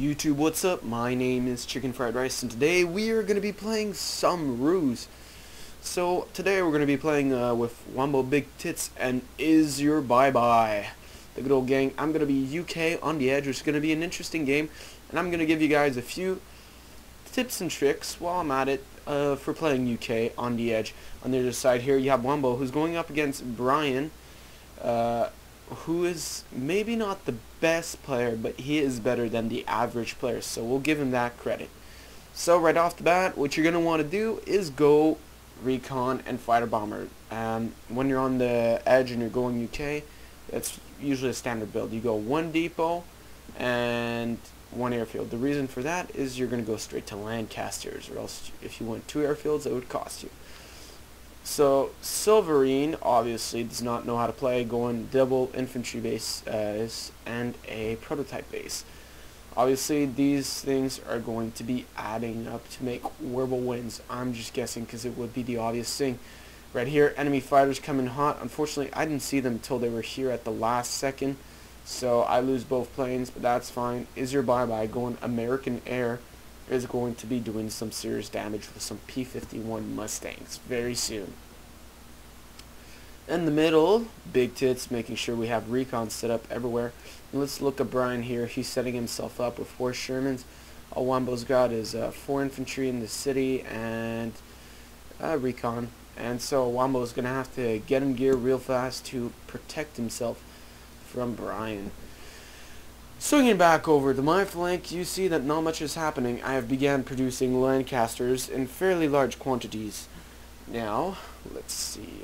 YouTube, what's up? My name is Chicken Fried Rice, and today we are going to be playing some ruse. So today we're going to be playing with Wombo Big Tits and Is Your Bye Bye, the good old gang. I'm going to be UK on the edge, which is going to be an interesting game, and I'm going to give you guys a few tips and tricks while I'm at it for playing UK on the edge. On the other side here, you have Wombo, who's going up against Brian, who is maybe not the best player, but he is better than the average player, so we'll give him that credit. So right off the bat, what you're going to want to do is go recon and fighter bomber. When you're on the edge and you're going UK, that's usually a standard build. You go one depot and one airfield. The reason for that is you're going to go straight to Lancasters, or else if you went two airfields, it would cost you. So Silverine obviously does not know how to play, going double infantry base and a prototype base. Obviously these things are going to be adding up to make horrible wins. I'm just guessing because it would be the obvious thing. Right here, enemy fighters coming hot. Unfortunately, I didn't see them until they were here at the last second, so I lose both planes, but that's fine. Is Your Bye Bye going American Air is going to be doing some serious damage with some P-51 Mustangs very soon. In the middle, Big Tits making sure we have recon set up everywhere. And let's look at Brian here. He's setting himself up with 4 Shermans. All Wombo's got is 4 infantry in the city and recon. And so Wombo's going to have to get in gear real fast to protect himself from Brian. Swinging back over to my flank, you see that not much is happening. I have began producing Lancasters in fairly large quantities. Now, let's see.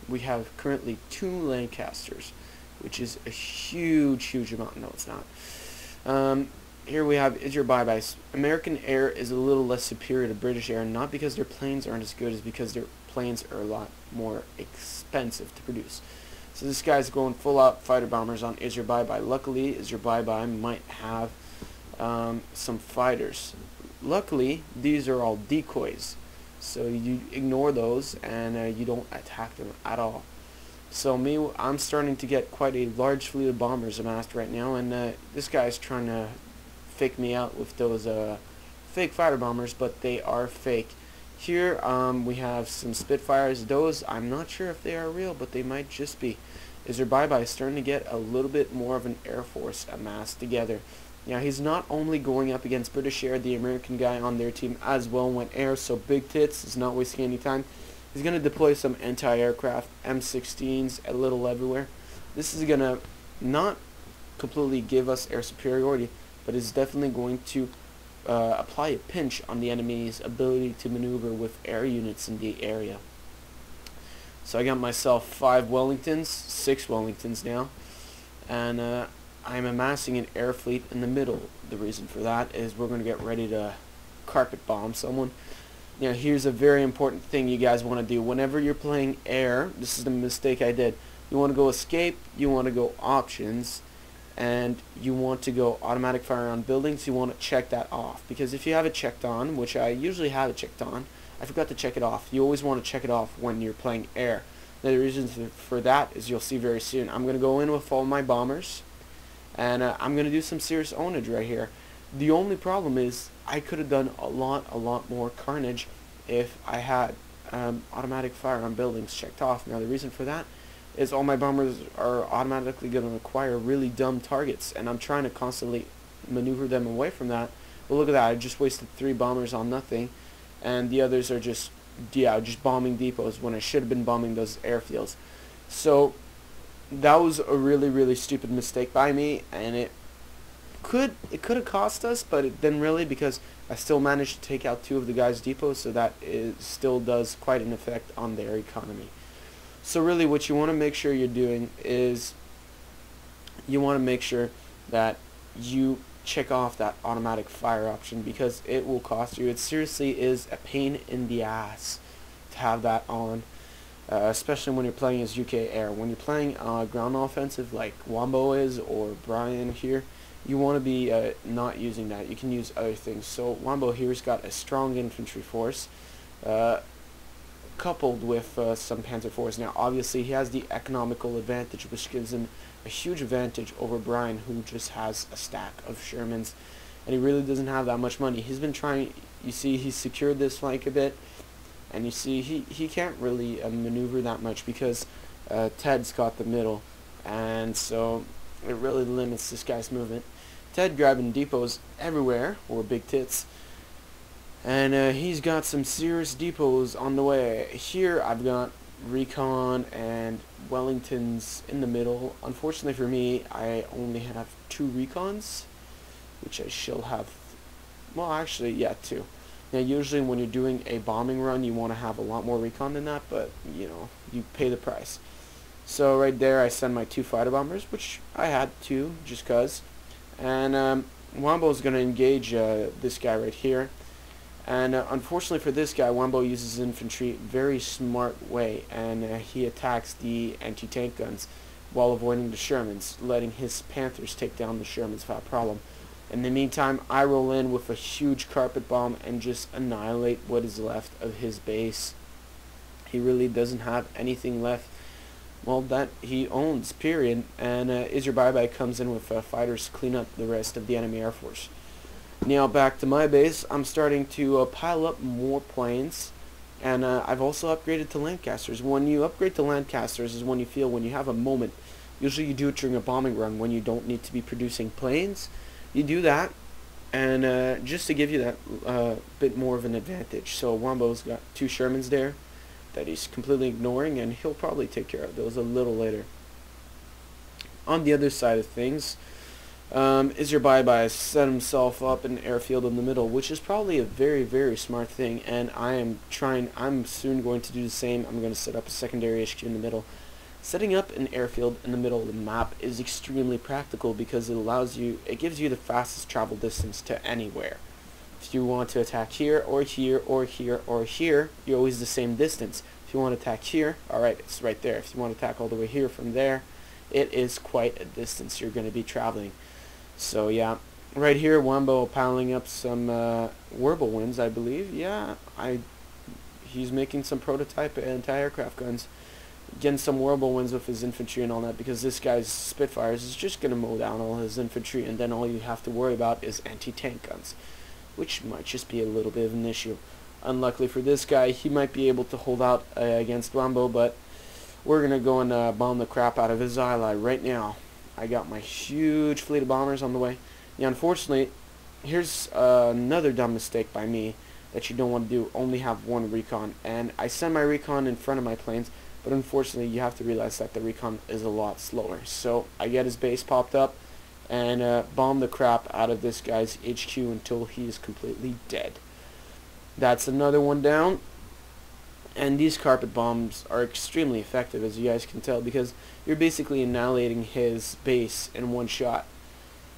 We have currently 2 Lancasters, which is a huge amount. No, it's not. Here we have Is Your Bye Bye. American Air is a little less superior to British Air, not because their planes aren't as good, as because their planes are a lot more expensive to produce. So this guy's going full out fighter bombers on Is Your Bye Bye. Luckily, Is Your Bye Bye might have some fighters. Luckily, these are all decoys, so you ignore those and you don't attack them at all. So I'm starting to get quite a large fleet of bombers amassed right now, and this guy's trying to fake me out with those fake fighter bombers, but they are fake. Here we have some Spitfires. Those, I'm not sure if they are real, but they might just be. Is Your Bye Bye starting to get a little bit more of an Air Force amassed together. Now he's not only going up against British Air, the American guy on their team as well went air, so Big Tits is not wasting any time. He's going to deploy some anti-aircraft, M16s a little everywhere. This is going to not completely give us air superiority, but is definitely going to apply a pinch on the enemy's ability to maneuver with air units in the area. So I got myself 5 Wellingtons, 6 Wellingtons now, and I'm amassing an air fleet in the middle. The reason for that is we're going to get ready to carpet bomb someone. Now here's a very important thing you guys want to do. Whenever you're playing air, this is the mistake I did. You want to go escape, you want to go options, and you want to go automatic fire on buildings. You want to check that off, because if you have it checked on, which I usually have it checked on, I forgot to check it off. You always want to check it off when you're playing air. Now the reason for that is you'll see very soon. I'm going to go in with all my bombers, and I'm going to do some serious ownage right here. The only problem is I could have done a lot more carnage if I had automatic fire on buildings checked off. Now the reason for that is all my bombers are automatically going to acquire really dumb targets, and I'm trying to constantly maneuver them away from that. But look at that, I just wasted 3 bombers on nothing, and the others are just bombing depots when I should have been bombing those airfields. So that was a really stupid mistake by me, and it could have cost us, but it didn't really, because I still managed to take out 2 of the guys' depots, so that still does quite an effect on their economy. So really what you want to make sure you're doing is you want to make sure that you check off that automatic fire option, because it will cost you. It seriously is a pain in the ass to have that on, especially when you're playing as UK Air. When you're playing ground offensive like Wombo is, or Brian here, you want to be not using that. You can use other things. So Wombo here's got a strong infantry force, coupled with some Panzer IVs. Now obviously he has the economical advantage, which gives him a huge advantage over Brian, who just has a stack of Shermans and he really doesn't have that much money. He's been trying. You see, he's secured this flank a bit, and you see he can't really maneuver that much because Ted's got the middle, and so it really limits this guy's movement. Ted grabbing depots everywhere, or big tits, and he's got some serious depots on the way. Here I've got Recon and Wellington's in the middle. Unfortunately for me, I only have 2 Recons, which I shall have, well actually, yeah, 2. Now usually when you're doing a bombing run, you want to have a lot more Recon than that, but you know, you pay the price. So right there I send my 2 fighter bombers, which I had 2 just cause, and Wombo's going to engage this guy right here. And unfortunately for this guy, Wombo uses infantry very smart way, and he attacks the anti-tank guns while avoiding the Shermans, letting his Panthers take down the Shermans without problem. In the meantime, I roll in with a huge carpet bomb and just annihilate what is left of his base. He really doesn't have anything left, well, that he owns, period. And Is.R.U.S.E. Bye-Bye comes in with fighters to clean up the rest of the enemy air force. Now back to my base, I'm starting to pile up more planes, and I've also upgraded to Lancasters. When you upgrade to Lancasters is when you feel when you have a moment. Usually you do it during a bombing run when you don't need to be producing planes. You do that, and just to give you that bit more of an advantage. So Wombo's got 2 Shermans there that he's completely ignoring, and he'll probably take care of those a little later. On the other side of things, Is.R.U.S.E. Bye-Bye set himself up an airfield in the middle, which is probably a very, very smart thing, and I'm soon going to do the same. I'm going to set up a secondary HQ in the middle. Setting up an airfield in the middle of the map is extremely practical because it gives you the fastest travel distance to anywhere. If you want to attack here, or here, or here, or here, you're always the same distance. If you want to attack here, alright, it's right there. If you want to attack all the way here from there, it is quite a distance you're going to be traveling. So yeah, right here Wombo piling up some Whirlwinds, I believe. Yeah, he's making some prototype anti-aircraft guns, getting some Whirlwinds with his infantry and all that, because this guy's Spitfires is just going to mow down all his infantry, and then all you have to worry about is anti-tank guns, which might just be a little bit of an issue. Unluckily for this guy, he might be able to hold out against Wombo, but we're going to go and bomb the crap out of his ally right now. I got my huge fleet of bombers on the way. Yeah, unfortunately, here's another dumb mistake by me that you don't want to do. Only have 1 recon, and I send my recon in front of my planes, but unfortunately you have to realize that the recon is a lot slower. So I get his base popped up and bomb the crap out of this guy's HQ until he is completely dead. That's another one down. And these carpet bombs are extremely effective, as you guys can tell, because you're basically annihilating his base in one shot.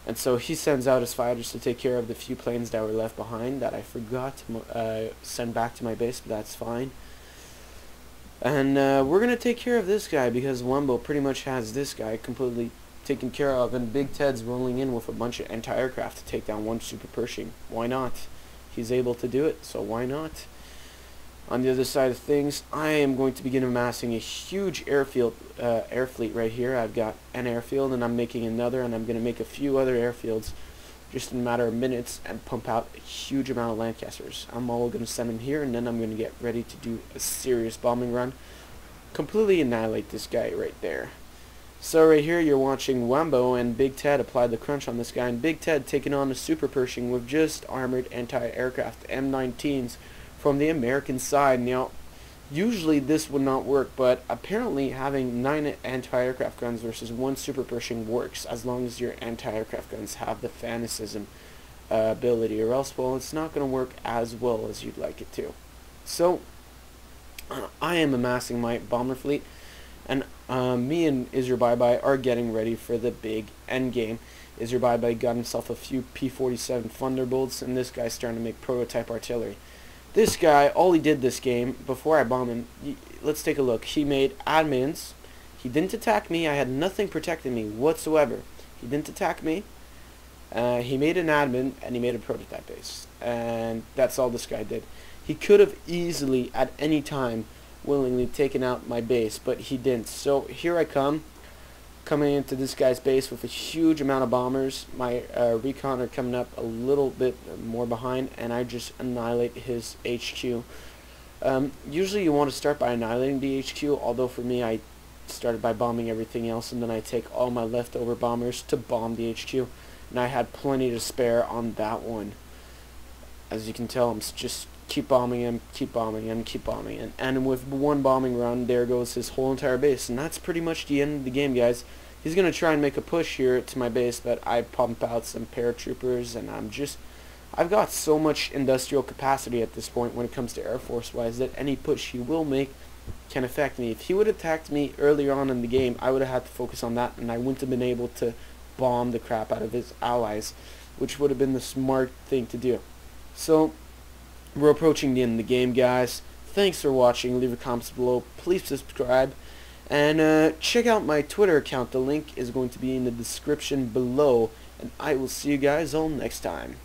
And so he sends out his fighters to take care of the few planes that were left behind that I forgot to send back to my base, but that's fine. And we're going to take care of this guy because Wombo pretty much has this guy completely taken care of, and Big Ted's rolling in with a bunch of anti-aircraft to take down 1 Super Pershing. Why not? He's able to do it, so why not? On the other side of things, I am going to begin amassing a huge air fleet right here. I've got an airfield, and I'm making another, and I'm going to make a few other airfields just in a matter of minutes and pump out a huge amount of Lancasters. I'm all going to send them here, and then I'm going to get ready to do a serious bombing run. Completely annihilate this guy right there. So right here you're watching Wombo and Big Ted apply the crunch on this guy, and Big Ted taking on a Super Pershing with just armored anti-aircraft M19s from the American side. Now, usually this would not work, but apparently having 9 anti-aircraft guns versus 1 Super Pershing works as long as your anti-aircraft guns have the Fanatism ability, or else, well, it's not going to work as well as you'd like it to. So, I am amassing my bomber fleet, and me and Is.R.U.S.E. Bye-Bye are getting ready for the big end game. Is.R.U.S.E. Bye-Bye got himself a few P-47 Thunderbolts, and this guy's starting to make prototype artillery. This guy, all he did this game, before I bomb him, let's take a look. He made admins. He didn't attack me. I had nothing protecting me whatsoever. He didn't attack me. He made an admin, and he made a prototype base. And that's all this guy did. He could have easily, at any time, willingly taken out my base, but he didn't. So here I come. coming into this guy's base with a huge amount of bombers. My recon are coming up a little bit more behind, and I just annihilate his HQ. Usually you want to start by annihilating the HQ, although for me I started by bombing everything else, and then I take all my leftover bombers to bomb the HQ, and I had plenty to spare on that one. As you can tell, I'm just keep bombing him, keep bombing him, keep bombing him, and with one bombing run, there goes his whole entire base, and that's pretty much the end of the game, guys. He's going to try and make a push here to my base, but I pump out some paratroopers, and I've got so much industrial capacity at this point when it comes to Air Force wise that any push he will make can affect me. If he would have attacked me earlier on in the game, I would have had to focus on that, and I wouldn't have been able to bomb the crap out of his allies, which would have been the smart thing to do. So we're approaching the end of the game, guys. Thanks for watching. Leave a comment below. Please subscribe. And check out my Twitter account. The link is going to be in the description below. And I will see you guys all next time.